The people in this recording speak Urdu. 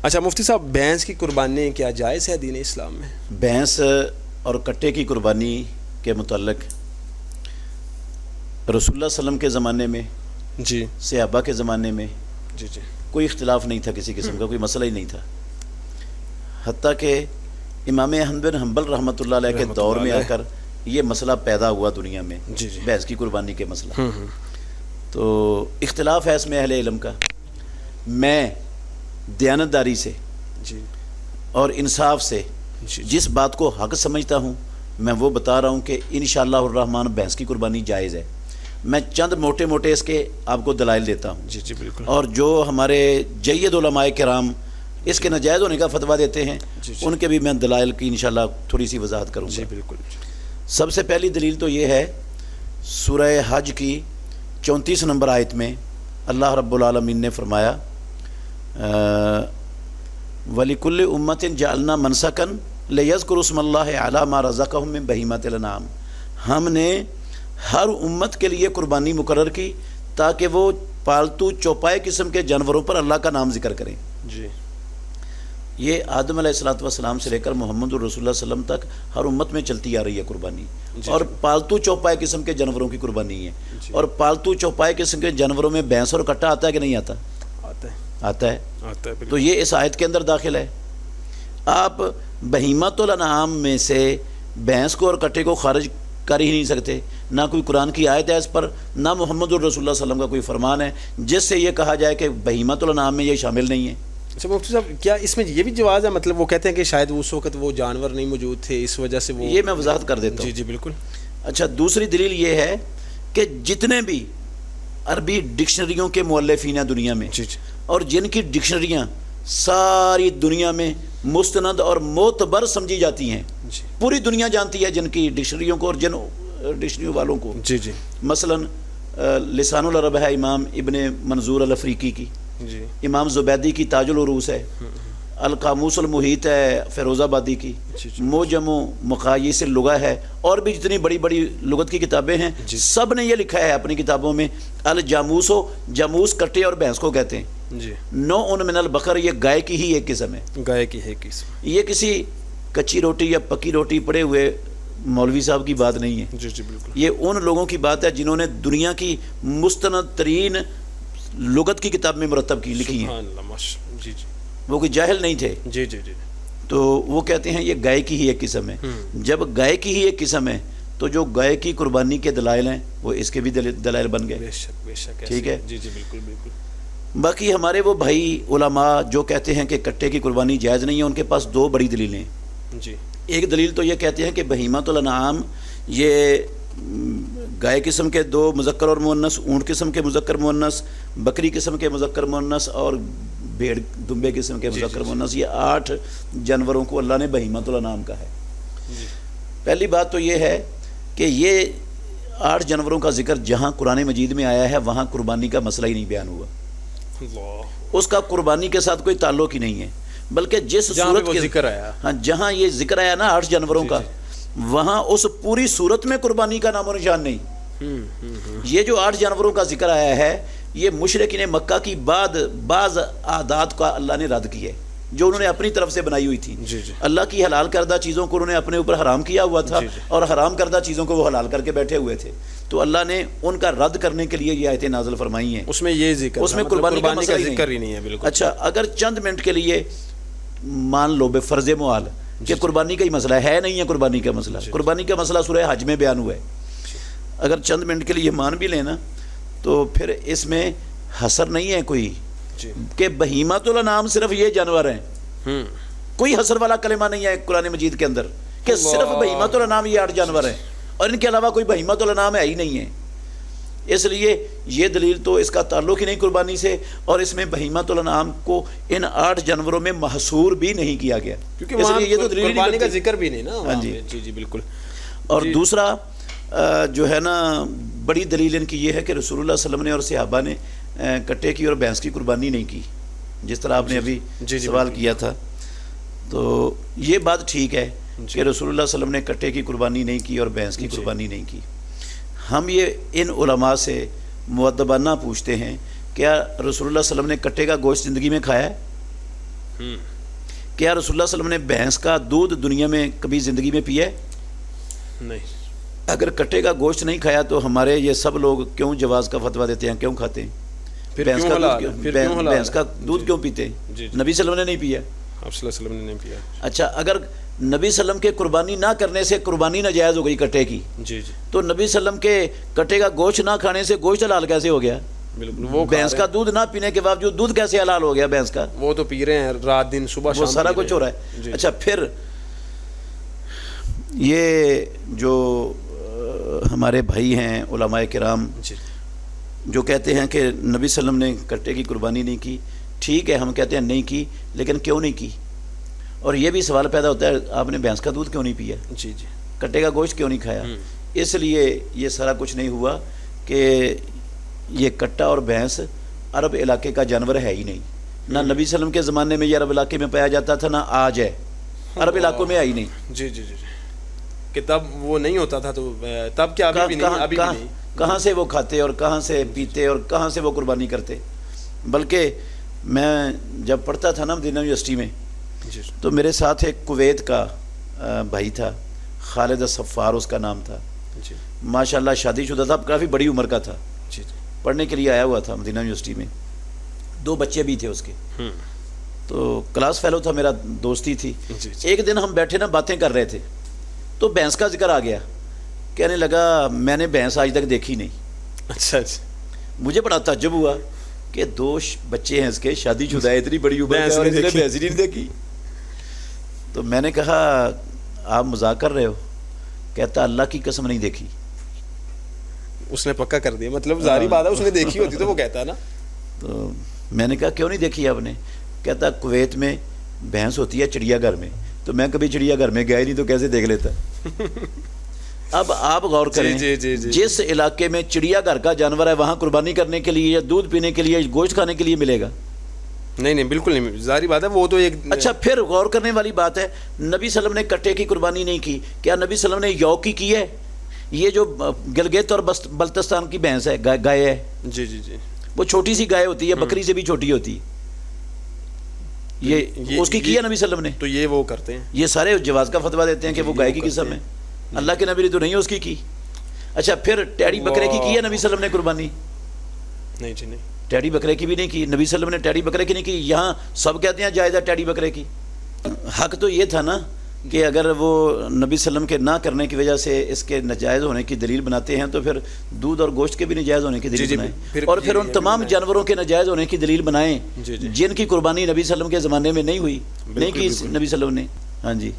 اچھا مفتی صاحب، بھینس کی قربانی کیا جائز ہے دین اسلام میں؟ بھینس اور کٹے کی قربانی کے متعلق رسول اللہ صلی اللہ علیہ وسلم کے زمانے میں، جی صحابہ کے زمانے میں جی جی کوئی اختلاف نہیں تھا، کسی قسم کا کوئی مسئلہ ہی نہیں تھا، حتیٰ کہ امام احمد بن حنبل رحمۃ اللہ علیہ کے رحمۃ دور اللہ میں آ علیہ۔ کر یہ مسئلہ پیدا ہوا دنیا میں، جی جی بھینس کی قربانی کے مسئلہ۔ تو اختلاف ہے اس میں اہل علم کا۔ میں دیانتداری سے جی اور انصاف سے جی جس بات کو حق سمجھتا ہوں میں وہ بتا رہا ہوں کہ انشاءاللہ الرحمن بھینس کی قربانی جائز ہے۔ میں چند موٹے موٹے اس کے آپ کو دلائل دیتا ہوں، جی جی بالکل۔ اور جو ہمارے جید علماء کرام اس کے ناجائز ہونے کا فتویٰ دیتے ہیں جی جی ان کے بھی میں دلائل کی انشاءاللہ تھوڑی سی وضاحت کروں جی گا۔ بالکل۔ سب سے پہلی دلیل تو یہ ہے سورہ حج کی 34 نمبر آیت میں اللہ رب العالمین نے فرمایا وَلِكُلِّ أُمَّةٍ جَعَلْنَا مَنْسَكًا لِيَذْكُرُوا اسْمَ اللَّهِ عَلَىٰ مَا رَزَقَهُم مِّن بَهِيمَةِ الْأَنْعَامِ، ہم نے ہر امت کے لیے قربانی مقرر کی تاکہ وہ پالتو چوپائے قسم کے جانوروں پر اللہ کا نام ذکر کریں۔ جی یہ آدم علیہ السلام سے لے کر محمد الرسول اللہ صلی اللہ علیہ وسلم تک ہر امت میں چلتی آ رہی ہے قربانی، جی اور جی پالتو چوپائے قسم کے جانوروں کی قربانی ہے۔ جی۔ اور پالتو چوپائے قسم کے جانوروں میں بھینس اور کٹا آتا ہے کہ نہیں آتا؟ آتا ہے آتا ہے۔ آتا ہے بالکل۔ تو یہ اس آیت کے اندر داخل ہے۔ آپ بہیمۃ الانعام میں سے بھینس کو اور کٹے کو خارج کر ہی نہیں سکتے، نہ کوئی قرآن کی آیت ہے اس پر، نہ محمد الرسول اللہ صلی اللہ علیہ وسلم کا کوئی فرمان ہے جس سے یہ کہا جائے کہ بہیمۃ الانعام میں یہ شامل نہیں ہے۔ اچھا مفتی صاحب، کیا اس میں یہ بھی جواز ہے؟ مطلب وہ کہتے ہیں کہ شاید اس وقت وہ جانور نہیں موجود تھے، اس وجہ سے وہ… یہ میں وضاحت کر دیتا جی ہوں۔ جی بالکل۔ اچھا، دوسری دلیل یہ ہے کہ جتنے بھی عربی ڈکشنریوں کے مؤلفین ہیں دنیا میں، جی جی اور جن کی ڈکشنریاں ساری دنیا میں مستند اور معتبر سمجھی جاتی ہیں، جی پوری دنیا جانتی ہے جن کی ڈکشنریوں کو اور جن ڈکشنریوں والوں کو۔ جی جی مثلا لسان العرب ہے امام ابن منظور الافریقی کی، جی امام زبیدی کی تاج العروس ہے، القاموس المحیط ہے فیروز آبادی کی، جی جی موجم و مقاییس اللغہ ہے، اور بھی جتنی بڑی بڑی لغت کی کتابیں ہیں جی سب نے یہ لکھا ہے اپنی کتابوں میں الجاموس و جاموس کٹے اور بھینس کو کہتے ہیں۔ جی نوع من البقر، یہ گائے کی ہی ایک قسم ہے۔ گائے کی ہے کس؟ یہ کسی کچی روٹی یا پکی روٹی پڑے ہوئے مولوی صاحب کی بات نہیں ہے، جی جی بالکل۔ یہ ان لوگوں کی بات ہے جنہوں نے دنیا کی مستند ترین لغت کی کتاب میں مرتب کی لکھی ہیں، سبحان اللہ، ماشاء، جی جی وہ کوئی جاہل نہیں تھے۔ جی جی جی تو وہ کہتے ہیں یہ گائے کی ہی ایک قسم ہے۔ جب گائے کی ہی ایک قسم ہے تو جو گائے کی قربانی کے دلائل ہیں وہ اس کے بھی دلائل بن گئے۔ بے شک بے شک، ٹھیک ہے۔ جی جی بالکل بالکل۔ باقی ہمارے وہ بھائی علماء جو کہتے ہیں کہ کٹے کی قربانی جائز نہیں ہے، ان کے پاس دو بڑی دلیلیں ہیں۔ جی ایک دلیل تو یہ کہتے ہیں کہ بہیمۃ الانعام یہ گائے قسم کے دو مذکر اور مؤنث، اونٹ قسم کے مذکر مؤنث، بکری قسم کے مذکر مؤنث اور بھیڑ دمبے قسم کے مذکر مؤنث، یہ 8 جانوروں کو اللہ نے بہیمۃ الانعام کہا ہے۔ جی پہلی بات تو یہ ہے کہ یہ 8 جانوروں کا ذکر جہاں قرآن مجید میں آیا ہے وہاں قربانی کا مسئلہ ہی نہیں بیان ہوا، اللہ، اس کا قربانی کے ساتھ کوئی تعلق ہی نہیں ہے، بلکہ جس جہاں صورت وہ کے ذکر آیا، ہاں جہاں یہ ذکر آیا نا 8 جانوروں جی کا، وہاں اس پوری صورت میں قربانی کا نام و نشان نہیں۔ یہ جو 8 جانوروں کا ذکر آیا ہے یہ مشرکین مکہ کی بعض عادات کا اللہ نے رد کیا ہے جو انہوں نے اپنی طرف سے بنائی ہوئی تھی۔ جی جی اللہ کی حلال کردہ چیزوں کو انہوں نے اپنے اوپر حرام کیا ہوا تھا، جی جی اور حرام کردہ چیزوں کو وہ حلال کر کے بیٹھے ہوئے تھے، تو اللہ نے ان کا رد کرنے کے لیے یہ آیتیں نازل فرمائی ہیں۔ اس میں یہ ذکر، اس میں قربانی کا مسئلہ ذکر ہی نہیں ہے بالکل۔ اچھا، اگر چند منٹ کے لیے مان لو بے فرض محال کہ قربانی کا ہی مسئلہ ہے نہیں ہے، قربانی کا مسئلہ، قربانی کا مسئلہ سورہ حج میں بیان ہوا ہے، اگر چند منٹ کے لیے مان بھی لینا تو پھر اس میں حصر نہیں ہے کوئی جی کہ بہیمۃ الانعام صرف یہ جانور ہیں، کوئی حصر والا کلمہ نہیں ہے قرآن مجید کے اندر کہ صرف بہیمۃ الانعام یہ 8 جانور ہیں اور ان کے علاوہ کوئی بہیمۃ الانعام ہے ہی نہیں ہے۔ اس لیے یہ دلیل تو اس کا تعلق ہی نہیں قربانی سے، اور اس میں بہیمۃ الانعام کو ان 8 جانوروں میں محصور بھی نہیں کیا گیا، کیونکہ اس وہاں لیے یہ تو دلیل قربانی کا نہیں ذکر بھی نہیں نا۔ ہاں جی جی جی بالکل۔ اور دوسرا جو ہے نا بڑی دلیل ان کی یہ ہے کہ رسول اللہ صلی اللہ علیہ وسلم نے اور صحابہ نے کٹے کی اور بھینس کی قربانی نہیں کی، جس طرح آپ نے ابھی سوال کیا تھا، تو یہ بات ٹھیک ہے کہ رسول اللہ صلی اللہ علیہ وسلم نے کٹے کی قربانی نہیں کی اور بھینس کی قربانی نہیں کی۔ ہم یہ ان علماء سے مؤدبانہ پوچھتے ہیں، کیا رسول اللہ صلی اللہ علیہ وسلم نے کٹے کا گوشت زندگی میں کھایا ہے؟ کیا رسول اللہ صلی اللہ علیہ وسلم نے بھینس کا دودھ دنیا میں کبھی زندگی میں پیا ہے؟ نہیں. اگر کٹے کا گوشت نہیں کھایا تو ہمارے یہ سب لوگ کیوں جواز کا فتویٰ دیتے ہیں, کیوں کھاتے ہیں؟ بھینس کا دودھ کیوں پیتے ہیں؟ نبی صلی اللہ علیہ وسلم نے نہیں پیا. آپ صلی اللہ علیہ وسلم نے نہیں پیا. اچھا, اگر نبی صلی اللہ علیہ وسلم کے قربانی نہ کرنے سے قربانی ناجائز ہو گئی کٹے کی, جی جی, تو نبی صلی اللہ علیہ وسلم کے کٹے کا گوشت نہ کھانے سے گوشت حلال کیسے ہو گیا؟ بالکل. وہ بھینس کا دودھ نہ پینے کے باوجود دودھ کیسے حلال ہو گیا بھینس کا؟ وہ تو پی رہے ہیں رات دن صبح شام, وہ سارا کچھ ہو رہا ہے. جی. اچھا, پھر یہ جو ہمارے بھائی ہیں علماء کرام جی, جو کہتے ہیں کہ نبی صلی اللہ علیہ وسلم نے کٹے کی قربانی نہیں کی, ٹھیک ہے, ہم کہتے ہیں نہیں کی, لیکن کیوں نہیں کی؟ اور یہ بھی سوال پیدا ہوتا ہے, آپ نے بھینس کا دودھ کیوں نہیں پیا؟ جی جی, کٹے کا گوشت کیوں نہیں کھایا؟ اس لیے یہ سارا کچھ نہیں ہوا کہ یہ کٹا اور بھینس عرب علاقے کا جانور ہے ہی نہیں. نہ نبی صلی اللہ علیہ وسلم کے زمانے میں یہ عرب علاقے میں پایا جاتا تھا, نہ آج ہے, عرب علاقوں میں آئی نہیں. جی جی جی, کہ تب وہ نہیں ہوتا تھا تو تب کیا ابھی بھی نہیں, ابھی بھی نہیں. کہاں سے وہ کھاتے اور کہاں سے پیتے اور کہاں سے وہ قربانی کرتے؟ بلکہ میں جب پڑھتا تھا نا مدینہ یونیورسٹی میں, تو میرے ساتھ ایک کویت کا بھائی تھا, خالد الصفار اس کا نام تھا. ماشاءاللہ شادی شدہ تھا, کافی بڑی عمر کا تھا, پڑھنے کے لیے آیا ہوا تھا مدینہ یونیورسٹی میں. 2 بچے بھی تھے اس کے, تو کلاس فیلو تھا, میرا دوستی تھی. ایک دن ہم بیٹھے نا باتیں کر رہے تھے, تو بھینس کا ذکر آ گیا. کہنے لگا میں نے بھینس آج تک دیکھی نہیں. اچھا اچھا, مجھے بڑا تعجب ہوا کہ 2 بچے ہیں اس کے, شادی شدہ ہے, اتنی بڑی عمر ہے, اور بھینس ہی نہیں دیکھی. تو میں نے کہا آپ مذاق کر رہے ہو؟ کہتا اللہ کی قسم نہیں دیکھی. اس نے پکا کر دیا, مطلب ظاہری بات ہے اس نے دیکھی ہوتی تو وہ کہتا نا. تو میں نے کہا کیوں نہیں دیکھی آپ نے؟ کہتا کویت میں بھینس ہوتی ہے چڑیا گھر میں, تو میں کبھی چڑیا گھر میں گیا ہی نہیں, تو کیسے دیکھ لیتا. اب آپ غور کریں, جس علاقے میں چڑیا گھر کا جانور ہے وہاں قربانی کرنے کے لیے یا دودھ پینے کے لیے گوشت کھانے کے لیے ملے گا؟ نہیں نہیں, بالکل نہیں, ظاہری بات ہے وہ تو ایک. اچھا, پھر غور کرنے والی بات ہے, نبی صلی اللہ علیہ وسلم نے کٹے کی قربانی نہیں کی, کیا نبی صلی اللہ علیہ وسلم نے یو کی ہے؟ یہ جو گلگت اور بلتستان کی بھینس ہے, گائے ہے, جی جی جی, وہ چھوٹی سی گائے ہوتی ہے, بکری سے بھی چھوٹی ہوتی ہے, یہ اس کی ہے نبی صلی اللہ علیہ وسلم نے. تو یہ وہ کرتے ہیں, یہ سارے جواز کا فتویٰ دیتے ہیں کہ وہ گائے کی قسم ہے. اللہ کے نبی نے تو نہیں اس کی. اچھا, پھر ٹیڑی بکرے کی ہے نبی صلی اللہ علیہ وسلم نے قربانی؟ نہیں جی نہیں, ٹیڑی بکرے کی بھی نہیں کی. نبی صلی اللہ علیہ وسلم نے ٹیڑی بکرے کی نہیں کی. یہاں سب کہتے ہیں جائز ہے ٹیڑی بکرے کی. حق تو یہ تھا نا کہ اگر وہ نبی صلی اللہ علیہ وسلم کے نہ کرنے کی وجہ سے اس کے ناجائز ہونے کی دلیل بناتے ہیں, تو پھر دودھ اور گوشت کے بھی ناجائز ہونے کی دلیل بنائیں, اور پھر ان تمام جانوروں کے ناجائز ہونے کی دلیل بنائیں جن کی قربانی نبی صلی اللہ علیہ وسلم کے زمانے میں نہیں ہوئی, نہیں کی نبی صلی اللہ علیہ وسلم نے. ہاں جی.